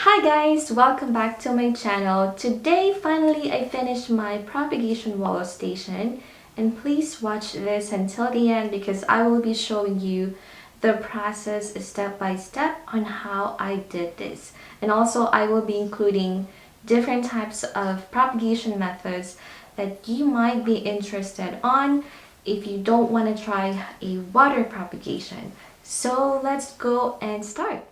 Hi guys! Welcome back to my channel. Today, finally, I finished my propagation wall station. And please watch this until the end because I will be showing you the process step by step on how I did this. And also, I will be including different types of propagation methods that you might be interested on if you don't want to try a water propagation. So let's go and start.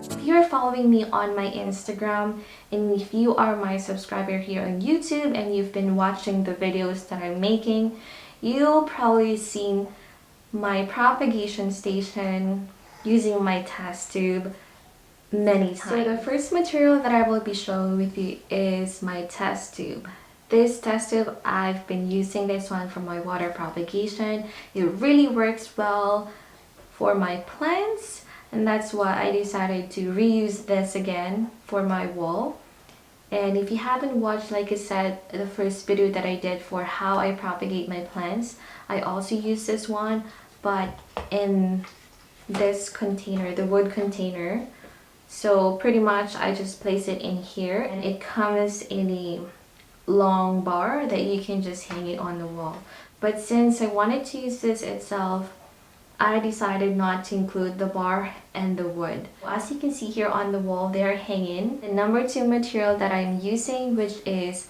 If you're following me on my Instagram and if you are my subscriber here on YouTube and you've been watching the videos that I'm making, you'll probably seen my propagation station using my test tube many times. So the first material that I will be showing with you is my test tube. This test tube, I've been using this one for my water propagation. It really works well for my plants. And that's why I decided to reuse this again for my wall. And if you haven't watched, like I said, the first video that I did for how I propagate my plants, I also use this one, but in this container, the wood container. So pretty much I just place it in here and it comes in a long bar that you can just hang it on the wall. But since I wanted to use this itself, I decided not to include the bar and the wood. As you can see here on the wall, they're hanging. The number 2 material that I'm using, which is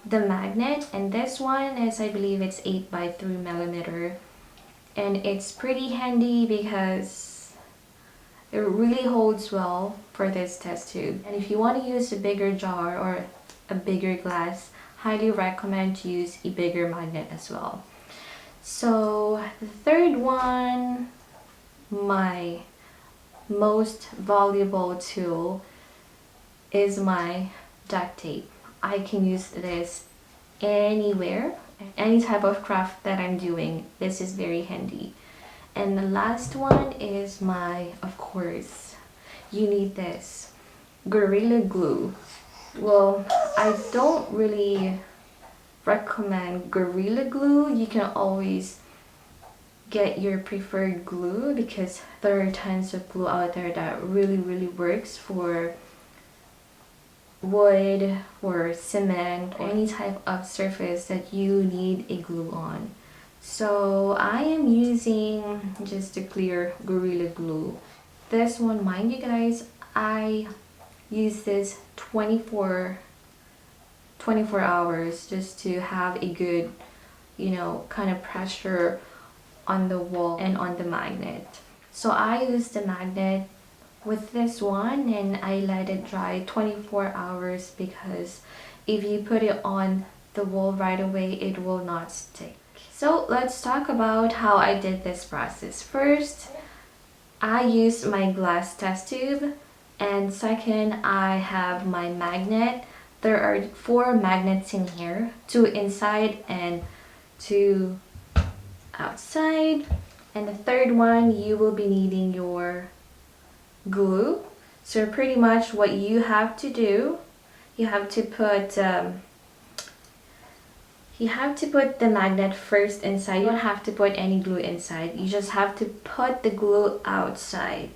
the magnet, and this one is, I believe it's 8 by 3 millimeter, and it's pretty handy because it really holds well for this test tube. And if you want to use a bigger jar or a bigger glass, highly recommend to use a bigger magnet as well. So the third one, my most valuable tool, is my duct tape. I can use this anywhere, any type of craft that I'm doing. This is very handy. And the last one is my, of course, you need this, Gorilla Glue. Well, I don't really recommend Gorilla Glue. You can always get your preferred glue because there are tons of glue out there that really works for wood or cement or any type of surface that you need a glue on. So I am using just a clear Gorilla Glue. This one, mind you guys, I use this 24 hours just to have a good, kind of pressure on the wall and on the magnet. So I use the magnet with this one and I let it dry 24 hours because if you put it on the wall right away, it will not stick. So let's talk about how I did this process. First, I used my glass test tube, and second, I have my magnet. There are 4 magnets in here, 2 inside and 2 outside. And the third one, you will be needing your glue. So pretty much what you have to do, you have to put the magnet first inside. You don't have to put any glue inside. You just have to put the glue outside.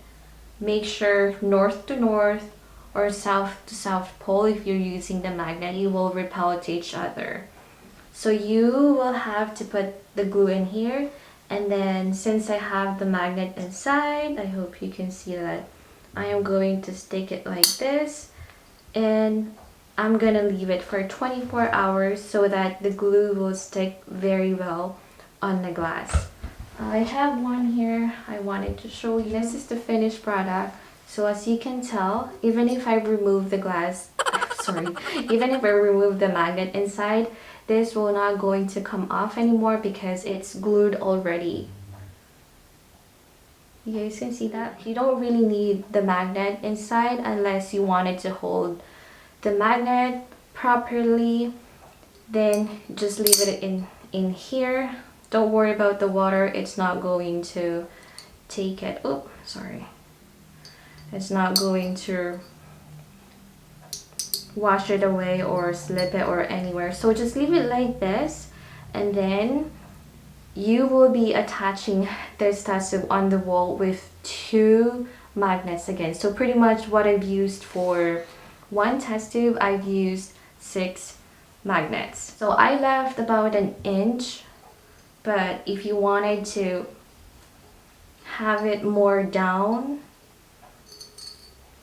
Make sure north to north or south to south pole. If you're using the magnet, you will repel to each other. So you will have to put the glue in here, and then since I have the magnet inside, I hope you can see that, I am going to stick it like this, and I'm gonna leave it for 24 hours so that the glue will stick very well on the glass. I have one here I wanted to show you. This is the finished product. So as you can tell, even if I remove the glass, even if I remove the magnet inside, this will not going to come off anymore because it's glued already. You guys can see that? You don't really need the magnet inside unless you wanted to hold the magnet properly. Then just leave it in here. Don't worry about the water. It's not going to take it. Oh, sorry. It's not going to wash it away or slip it or anywhere. So just leave it like this And then you will be attaching this test tube on the wall with 2 magnets again. So pretty much what I've used for 1 test tube, I've used 6 magnets. So I left about an inch, but if you wanted to have it more down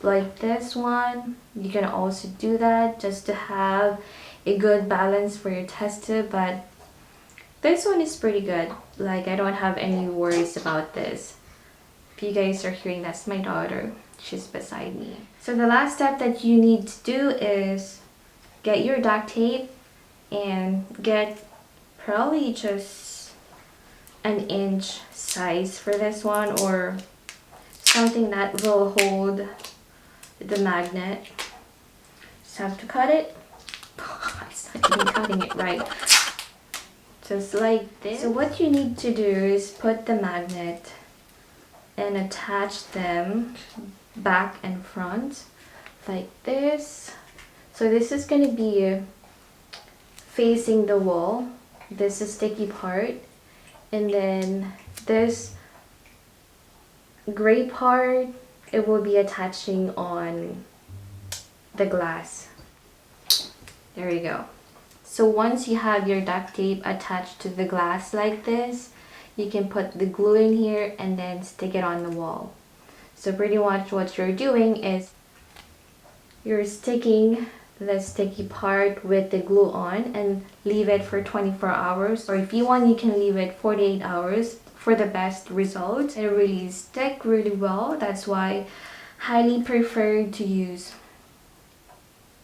like this one, you can also do that just to have a good balance for your test tube. But this one is pretty good. Like, I don't have any worries about this. If you guys are hearing, that's my daughter. She's beside me. So the last step that you need to do is get your duct tape and get probably just an inch size for this one, or something that will hold the magnet. Just have to cut it. I'm not even cutting it right. Just like this. So what you need to do is put the magnet and attach them back and front like this. So this is going to be facing the wall. This is sticky part, and then this gray part, it will be attaching on the glass. There you go. So once you have your duct tape attached to the glass like this, you can put the glue in here and then stick it on the wall. So pretty much what you're doing is you're sticking the sticky part with the glue on and leave it for 24 hours. Or if you want, you can leave it 48 hours for the best result. It really stick really well. That's why I highly prefer to use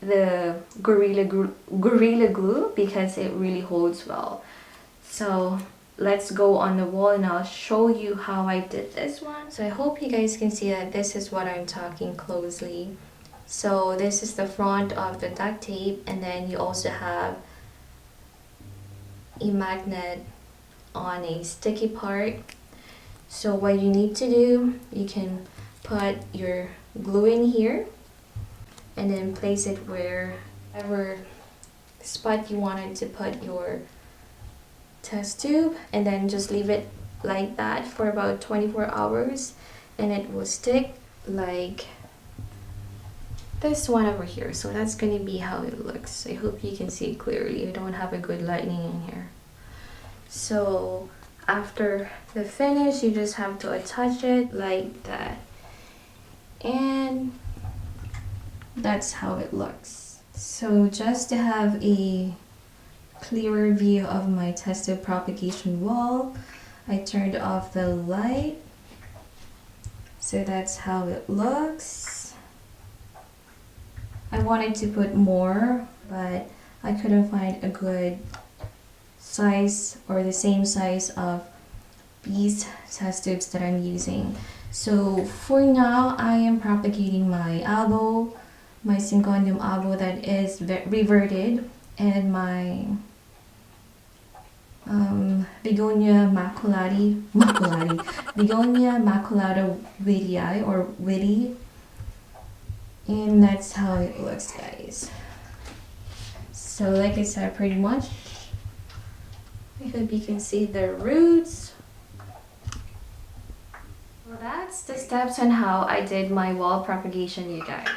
the Gorilla Glue because it really holds well. So let's go on the wall and I'll show you how I did this one. So I hope you guys can see that this is what I'm talking closely. So this is the front of the duct tape, and then you also have a magnet on a sticky part. So what you need to do, you can put your glue in here and then place it wherever spot you wanted to put your test tube, and then just leave it like that for about 24 hours and it will stick like this one over here. So that's going to be how it looks. I hope you can see it clearly. I don't have a good lighting in here. So after the finish, you just have to attach it like that, and that's how it looks. So just to have a clearer view of my test tube propagation wall, I turned off the light. So that's how it looks. I wanted to put more, but I couldn't find a good size or the same size of these test tubes that I'm using. So for now, I am propagating my Abel, my Syngonium Abel that is reverted, and my Begonia maculata wittii or witty, and that's how it looks, guys. So like I said, pretty much, I hope you can see the roots. Well, that's the steps on how I did my wall propagation, you guys.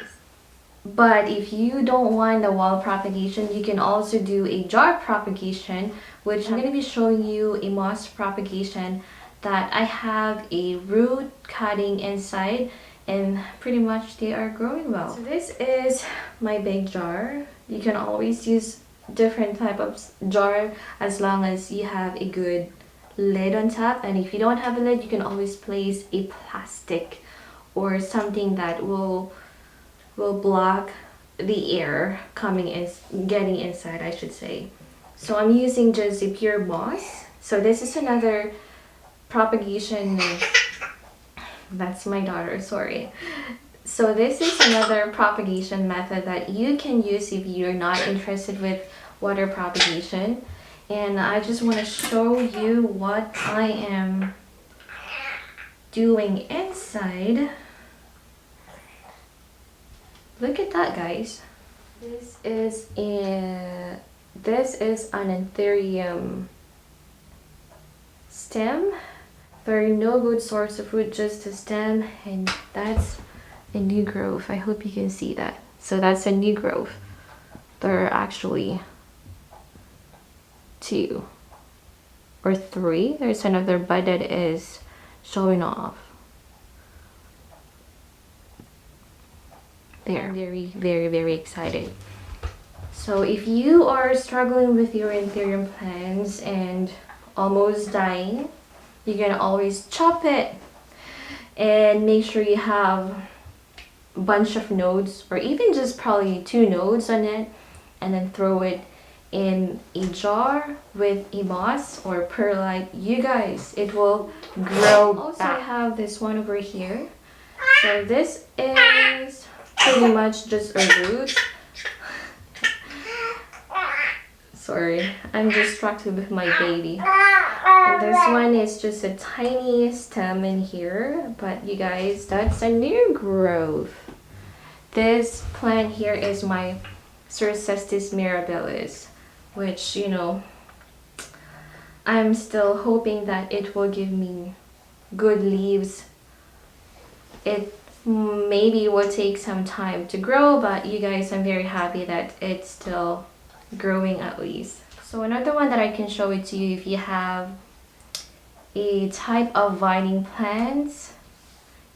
But if you don't want the wall propagation, you can also do a jar propagation, which I'm going to be showing you a moss propagation that I have a root cutting inside, and pretty much they are growing well. So this is my big jar. You can always use different type of jar as long as you have a good lid on top, and if you don't have a lid, you can always place a plastic or something that will block the air getting inside, I should say. So I'm using just a pure moss. So this is another propagation. That's my daughter, sorry. So this is another propagation method that you can use if you're not interested with water propagation. And I just want to show you what I am doing inside. Look at that, guys. This is an Ethereum stem. There are no good source of root, just a stem, and that's a new growth. I hope you can see that. So that's a new growth. There are actually 2 or 3. There's another bud that is showing off. There. I'm very, very, very excited. So if you are struggling with your anthurium plants and almost dying, you can always chop it and make sure you have a bunch of nodes, or even just probably 2 nodes on it, and then throw it in a jar with a moss or perlite. You guys, it will grow also back. I have this one over here. So this is pretty much just a root. Sorry, I'm distracted with my baby. And this one is just a tiny stem in here, but you guys, that's a new growth. This plant here is my Cercestis mirabilis, which, you know, I'm still hoping that it will give me good leaves. It maybe will take some time to grow, but you guys, I'm very happy that it's still growing at least. So another one that I can show it to you, if you have a type of vining plants,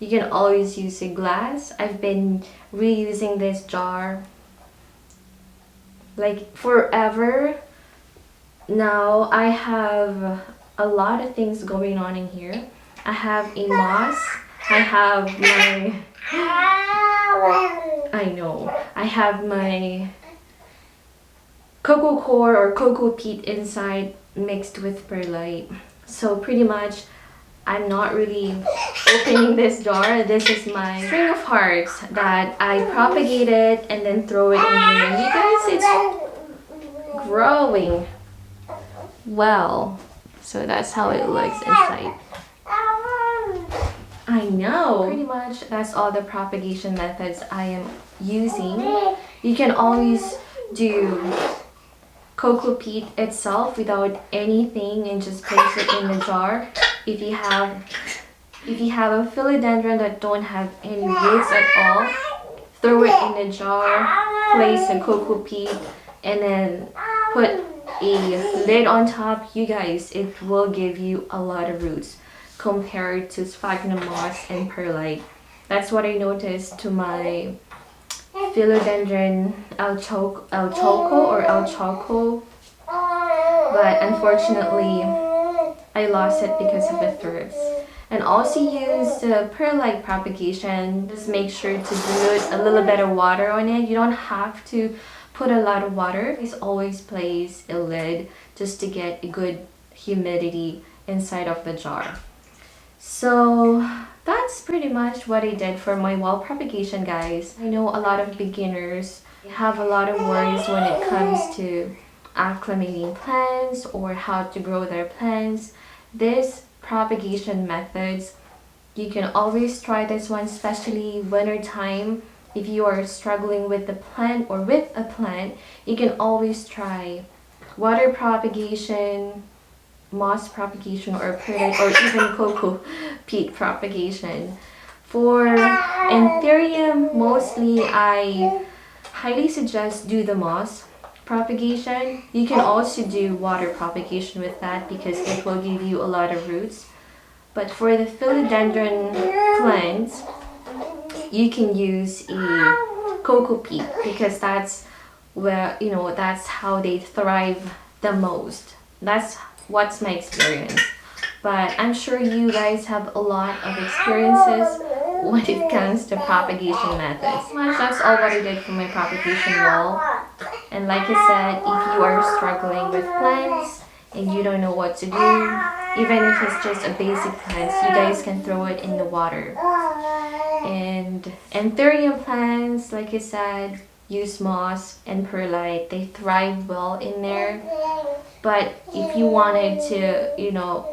you can always use a glass. I've been reusing this jar like forever now. I have a lot of things going on in here. I have a moss, I have my I have my cocoa core or cocoa peat inside mixed with perlite. So pretty much I'm not really opening this jar. This is my string of hearts that I propagated and then throw it in here. And you guys, it's growing well. So that's how it looks inside. I know. Pretty much that's all the propagation methods I am using. You can always do cocoa peat itself without anything and just place it in the jar. If you have a philodendron that don't have any roots at all, throw it in the jar, place a cocoa peat, and then put a lid on top. You guys, it will give you a lot of roots compared to sphagnum moss and perlite. That's what I noticed to my philodendron El Choco, but unfortunately I lost it because of the thrips. And also use the perlite propagation. Just make sure to dilute a little bit of water on it. You don't have to put a lot of water. Please always place a lid just to get a good humidity inside of the jar. So that's pretty much what I did for my wall propagation, guys. I know a lot of beginners have a lot of worries when it comes to acclimating plants or how to grow their plants. This propagation methods, you can always try this one, especially winter time. If you are struggling with the plant or with a plant, you can always try water propagation, moss propagation, or perlite, or even cocoa peat propagation. For anthurium, mostly I highly suggest do the moss propagation. You can also do water propagation with that because it will give you a lot of roots. But for the philodendron plants, you can use a cocoa peat because that's where, you know, that's how they thrive the most. That's what's my experience. But I'm sure you guys have a lot of experiences when it comes to propagation methods. That's all what I did for my propagation wall. And like I said, if you are struggling with plants and you don't know what to do, even if it's just a basic plants, you guys can throw it in the water. And anthurium plants, like I said, use moss and perlite. They thrive well in there. But if you wanted to, you know,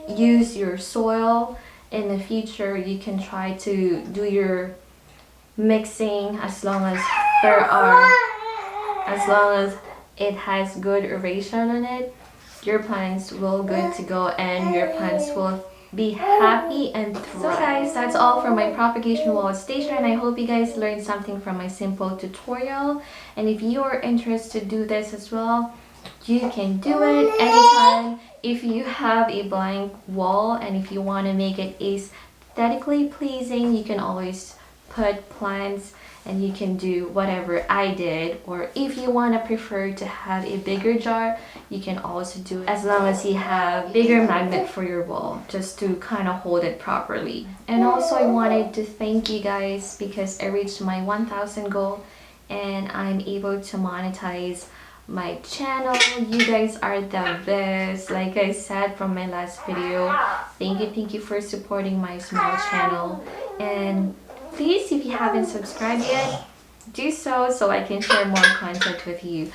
use your soil in the future, you can try to do your mixing as long as it has good aeration on it. your plants will good to go and your plants will be happy and thrive. So guys, that's all for my propagation wall station, and I hope you guys learned something from my simple tutorial. And if you are interested to do this as well, you can do it anytime. If you have a blank wall and if you want to make it aesthetically pleasing, you can always put plants and you can do whatever I did. Or if you want to prefer to have a bigger jar, you can also do it, as long as you have bigger magnet for your wall, just to kind of hold it properly. And also I wanted to thank you guys because I reached my 1,000 goal and I'm able to monetize my channel. You guys are the best. Like I said from my last video, thank you for supporting my small channel. And please, if you haven't subscribed yet, do so I can share more content with you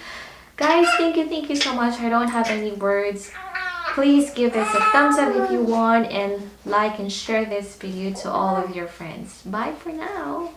guys. Thank you so much. I don't have any words. Please give this a thumbs up if you want, and like and share this video to all of your friends. Bye for now.